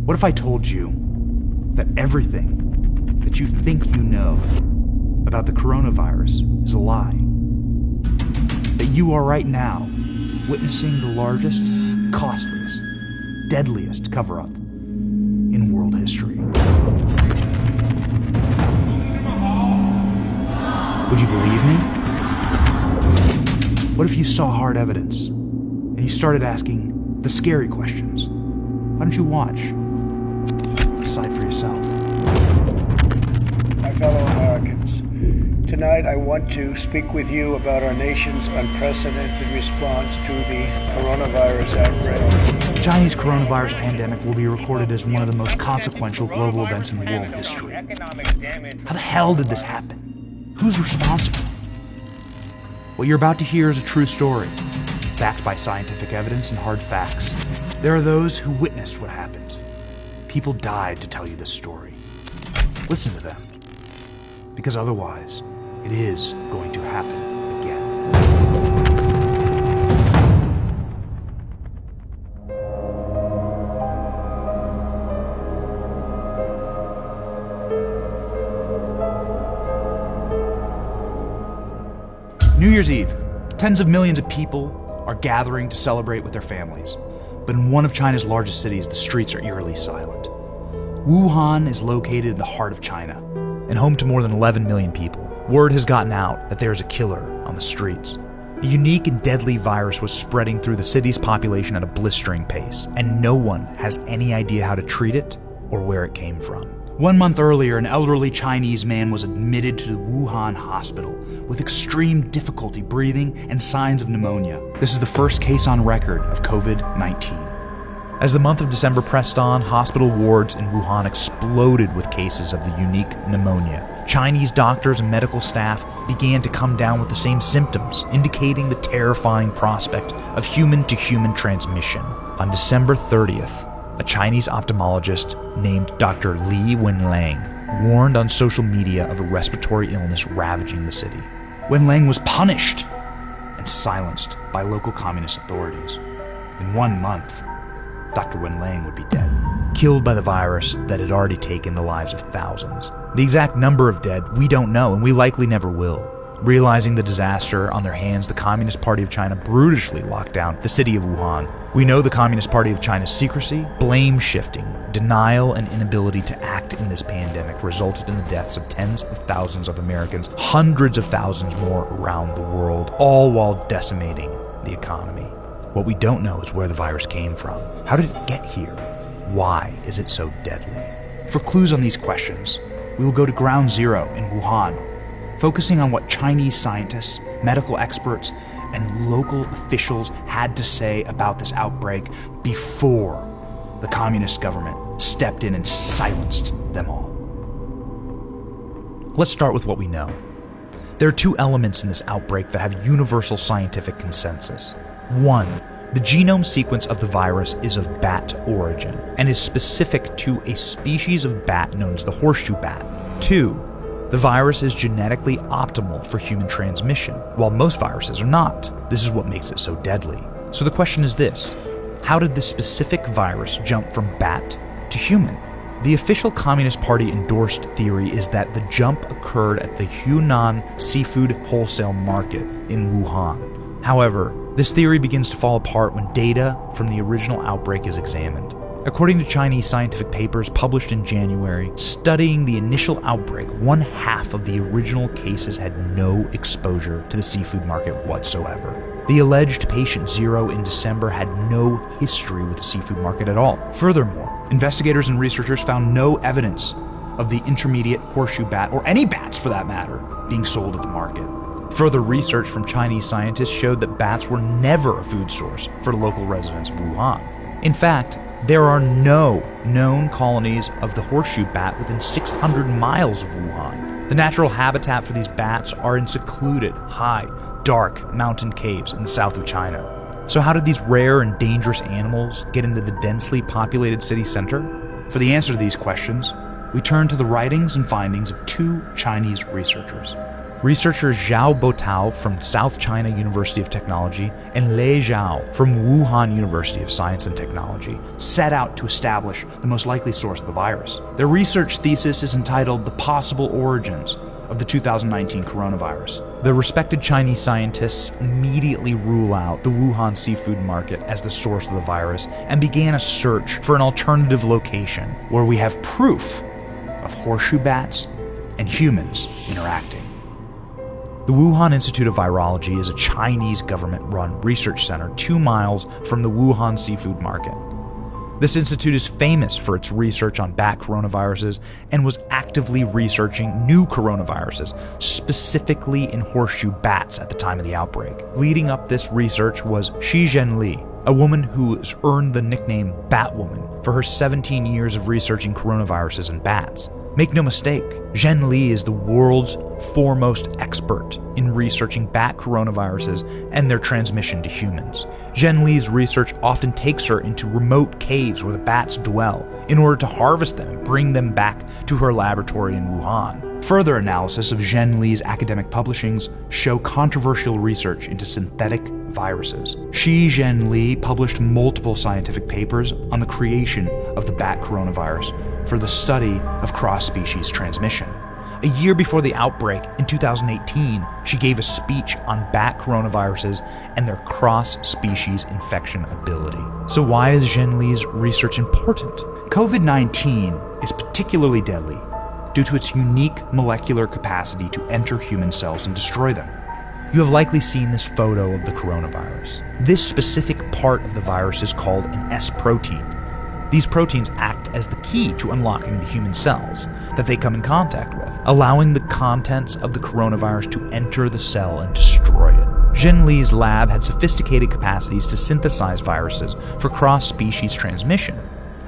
What if I told you that everything that you think you know about the coronavirus is a lie? That you are right now witnessing the largest, costliest, deadliest cover-up in world history. Would you believe me? What if you saw hard evidence and you started asking the scary questions? Why don't you watch? Decide for yourself. My fellow Americans, tonight I want to speak with you about our nation's unprecedented response to the coronavirus outbreak. The Chinese coronavirus pandemic will be recorded as one of the most consequential global events in world history. How the hell did this happen? Who's responsible? What you're about to hear is a true story, backed by scientific evidence and hard facts. There are those who witnessed what happened. People died to tell you this story. Listen to them, because otherwise, it is going to happen again. New Year's Eve, tens of millions of people are gathering to celebrate with their families. But in one of China's largest cities, the streets are eerily silent. Wuhan is located in the heart of China and home to more than 11 million people. Word has gotten out that there is a killer on the streets. A unique and deadly virus was spreading through the city's population at a blistering pace, and no one has any idea how to treat it or where it came from. 1 month earlier, an elderly Chinese man was admitted to the Wuhan hospital with extreme difficulty breathing and signs of pneumonia. This is the first case on record of COVID-19. As the month of December pressed on, hospital wards in Wuhan exploded with cases of the unique pneumonia. Chinese doctors and medical staff began to come down with the same symptoms, indicating the terrifying prospect of human-to-human transmission. On December 30th, a Chinese ophthalmologist named Dr. Li Wenliang warned on social media of a respiratory illness ravaging the city. Wenliang was punished and silenced by local communist authorities. In 1 month, Dr. Wenliang would be dead, killed by the virus that had already taken the lives of thousands. The exact number of dead, we don't know, and we likely never will. Realizing the disaster on their hands, the Communist Party of China brutally locked down the city of Wuhan. We know the Communist Party of China's secrecy, blame shifting, denial, and inability to act in this pandemic resulted in the deaths of tens of thousands of Americans, hundreds of thousands more around the world, all while decimating the economy. What we don't know is where the virus came from. How did it get here? Why is it so deadly? For clues on these questions, we will go to ground zero in Wuhan, focusing on what Chinese scientists, medical experts, and local officials had to say about this outbreak before the communist government stepped in and silenced them all. Let's start with what we know. There are two elements in this outbreak that have universal scientific consensus. One, the genome sequence of the virus is of bat origin and is specific to a species of bat known as the horseshoe bat. Two, the virus is genetically optimal for human transmission, while most viruses are not. This is what makes it so deadly. So the question is this: how did this specific virus jump from bat to human? The official Communist Party endorsed theory is that the jump occurred at the Hunan seafood wholesale market in Wuhan. However, this theory begins to fall apart when data from the original outbreak is examined. According to Chinese scientific papers published in January, studying the initial outbreak, 1/2 of the original cases had no exposure to the seafood market whatsoever. The alleged patient zero in December had no history with the seafood market at all. Furthermore, investigators and researchers found no evidence of the intermediate horseshoe bat, or any bats for that matter, being sold at the market. Further research from Chinese scientists showed that bats were never a food source for local residents of Wuhan. In fact, there are no known colonies of the horseshoe bat within 600 miles of Wuhan. The natural habitat for these bats are in secluded, high, dark mountain caves in the south of China. So how did these rare and dangerous animals get into the densely populated city center? For the answer to these questions, we turn to the writings and findings of two Chinese researchers. Researchers Zhao Boutao from South China University of Technology and Lei Zhao from Wuhan University of Science and Technology set out to establish the most likely source of the virus. Their research thesis is entitled The Possible Origins of the 2019 Coronavirus. The respected Chinese scientists immediately rule out the Wuhan seafood market as the source of the virus and began a search for an alternative location where we have proof of horseshoe bats and humans interacting. The Wuhan Institute of Virology is a Chinese government-run research center 2 miles from the Wuhan seafood market. This institute is famous for its research on bat coronaviruses and was actively researching new coronaviruses, specifically in horseshoe bats at the time of the outbreak. Leading up this research was Shi Zhenli, a woman who has earned the nickname Batwoman for her 17 years of researching coronaviruses in bats. Make no mistake, Zhenli is the world's foremost expert in researching bat coronaviruses and their transmission to humans. Zhenli's research often takes her into remote caves where the bats dwell in order to harvest them and bring them back to her laboratory in Wuhan. Further analysis of Zhenli's academic publishings show controversial research into synthetic viruses. Shi Zhenli published multiple scientific papers on the creation of the bat coronavirus for the study of cross-species transmission. A year before the outbreak, in 2018, she gave a speech on bat coronaviruses and their cross-species infection ability. So why is Zhenli's research important? COVID-19 is particularly deadly due to its unique molecular capacity to enter human cells and destroy them. You have likely seen this photo of the coronavirus. This specific part of the virus is called an S protein. These proteins act as the key to unlocking the human cells that they come in contact with, allowing the contents of the coronavirus to enter the cell and destroy it. Zhenli's lab had sophisticated capacities to synthesize viruses for cross-species transmission,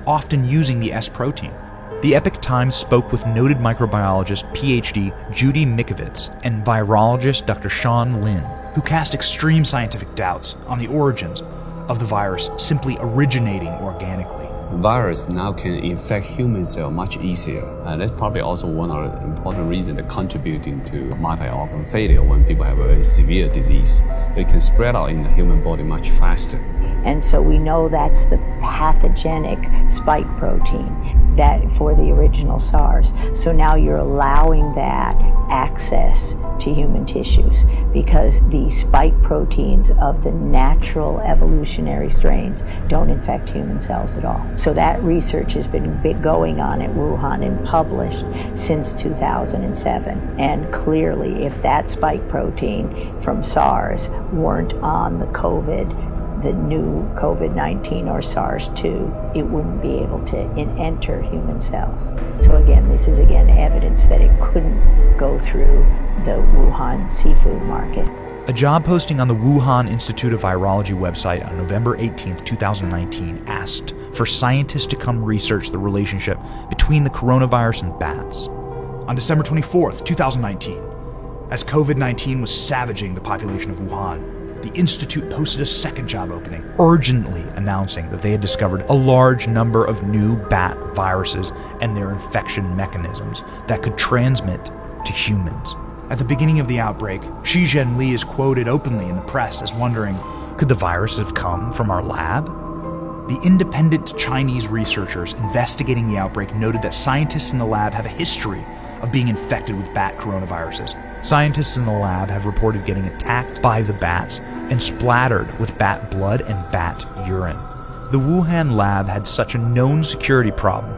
often using the S protein. The Epoch Times spoke with noted microbiologist PhD Judy Mikovits and virologist Dr. Sean Lin, who cast extreme scientific doubts on the origins of the virus simply originating organically. Virus now can infect human cell much easier, and that's probably also one of the important reasons contributing to multi-organ failure when people have a severe disease. So it can spread out in the human body much faster. And so we know that's the pathogenic spike protein that for the original SARS. So now you're allowing that access to human tissues because the spike proteins of the natural evolutionary strains don't infect human cells at all. So that research has been going on at Wuhan and published since 2007. And clearly, if that spike protein from SARS weren't on the new COVID-19 or SARS-2, it wouldn't be able to enter human cells. So again, this is evidence that it couldn't go through the Wuhan seafood market. A job posting on the Wuhan Institute of Virology website on November 18, 2019 asked for scientists to come research the relationship between the coronavirus and bats. On December 24, 2019, as COVID-19 was savaging the population of Wuhan, the Institute posted a second job opening, urgently announcing that they had discovered a large number of new bat viruses and their infection mechanisms that could transmit to humans. At the beginning of the outbreak, Shi Zhenli is quoted openly in the press as wondering, could the virus have come from our lab? The independent Chinese researchers investigating the outbreak noted that scientists in the lab have a history of being infected with bat coronaviruses. Scientists in the lab have reported getting attacked by the bats and splattered with bat blood and bat urine. The Wuhan lab had such a known security problem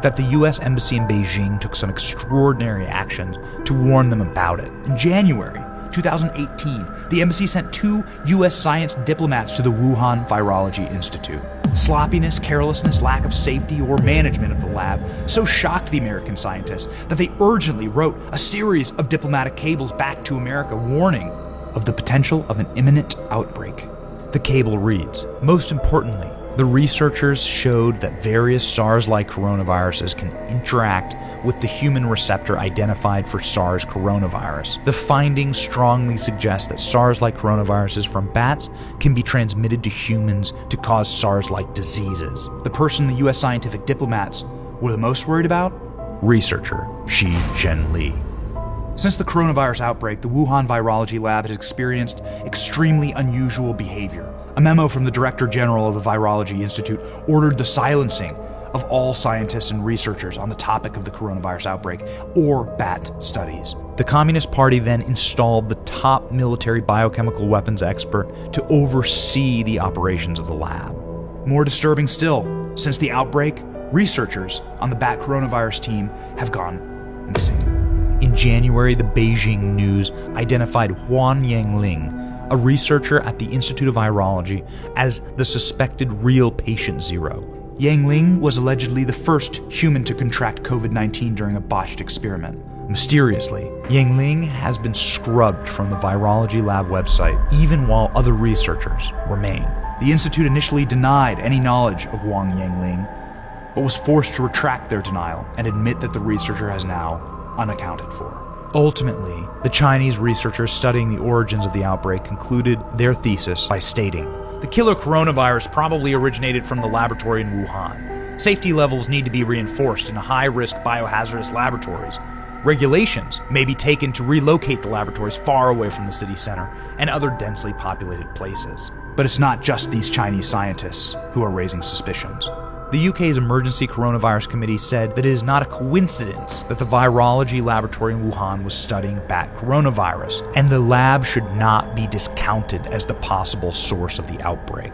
that the US Embassy in Beijing took some extraordinary actions to warn them about it. In January 2018, the embassy sent 2 US science diplomats to the Wuhan Virology Institute. Sloppiness, carelessness, lack of safety, or management of the lab so shocked the American scientists that they urgently wrote a series of diplomatic cables back to America warning of the potential of an imminent outbreak. The cable reads, most importantly, the researchers showed that various SARS-like coronaviruses can interact with the human receptor identified for SARS coronavirus. The findings strongly suggest that SARS-like coronaviruses from bats can be transmitted to humans to cause SARS-like diseases. The person the US scientific diplomats were the most worried about? Researcher Shi Zhenli. Since the coronavirus outbreak, the Wuhan Virology Lab has experienced extremely unusual behavior. A memo from the Director General of the Virology Institute ordered the silencing of all scientists and researchers on the topic of the coronavirus outbreak or bat studies. The Communist Party then installed the top military biochemical weapons expert to oversee the operations of the lab. More disturbing still, since the outbreak, researchers on the bat coronavirus team have gone missing. In January, the Beijing News identified Huan Yangling, a researcher at the Institute of Virology, as the suspected real patient zero. Yangling was allegedly the first human to contract COVID-19 during a botched experiment. Mysteriously, Yangling has been scrubbed from the Virology Lab website, even while other researchers remain. The institute initially denied any knowledge of Huang Yangling, but was forced to retract their denial and admit that the researcher has now unaccounted for. Ultimately, the Chinese researchers studying the origins of the outbreak concluded their thesis by stating, "The killer coronavirus probably originated from the laboratory in Wuhan. Safety levels need to be reinforced in high-risk biohazardous laboratories. Regulations may be taken to relocate the laboratories far away from the city center and other densely populated places." But it's not just these Chinese scientists who are raising suspicions. The UK's Emergency Coronavirus Committee said that it is not a coincidence that the virology laboratory in Wuhan was studying bat coronavirus, and the lab should not be discounted as the possible source of the outbreak.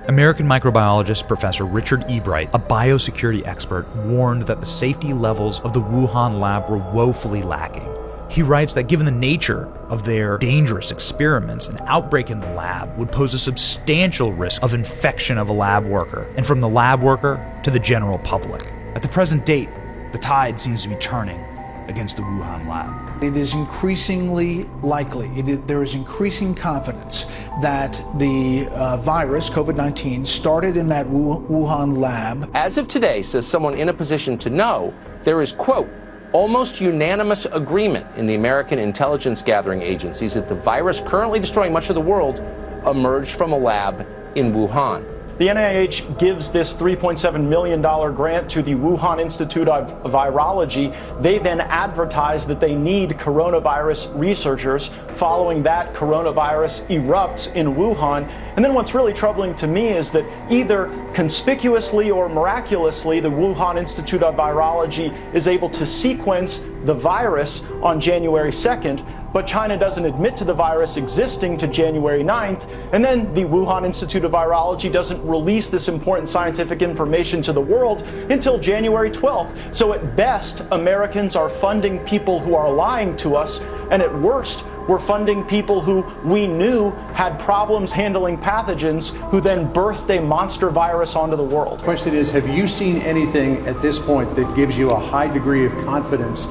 American microbiologist Professor Richard Ebright, a biosecurity expert, warned that the safety levels of the Wuhan lab were woefully lacking. He writes that given the nature of their dangerous experiments, an outbreak in the lab would pose a substantial risk of infection of a lab worker, and from the lab worker to the general public. At the present date, the tide seems to be turning against the Wuhan lab. It is increasingly likely, there is increasing confidence that the virus, COVID-19, started in that Wuhan lab. As of today, says someone in a position to know, there is, quote, almost unanimous agreement in the American intelligence gathering agencies that the virus currently destroying much of the world emerged from a lab in Wuhan. The NIH gives this $3.7 million grant to the Wuhan Institute of Virology. They then advertise that they need coronavirus researchers. Following that, coronavirus erupts in Wuhan. And then what's really troubling to me is that either conspicuously or miraculously, the Wuhan Institute of Virology is able to sequence the virus on January 2nd, but China doesn't admit to the virus existing to January 9th, and then the Wuhan Institute of Virology doesn't release this important scientific information to the world until January 12th. So at best, Americans are funding people who are lying to us, and at worst, we're funding people who we knew had problems handling pathogens, who then birthed a monster virus onto the world. The question is, have you seen anything at this point that gives you a high degree of confidence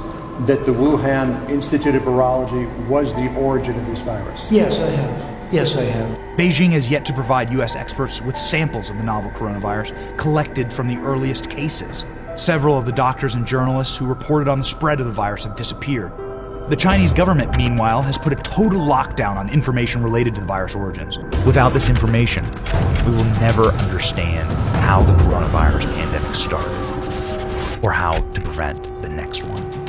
that the Wuhan Institute of Virology was the origin of this virus? Yes, I have. Yes, I have. Beijing has yet to provide U.S. experts with samples of the novel coronavirus collected from the earliest cases. Several of the doctors and journalists who reported on the spread of the virus have disappeared. The Chinese government, meanwhile, has put a total lockdown on information related to the virus origins. Without this information, we will never understand how the coronavirus pandemic started, or how to prevent the next one.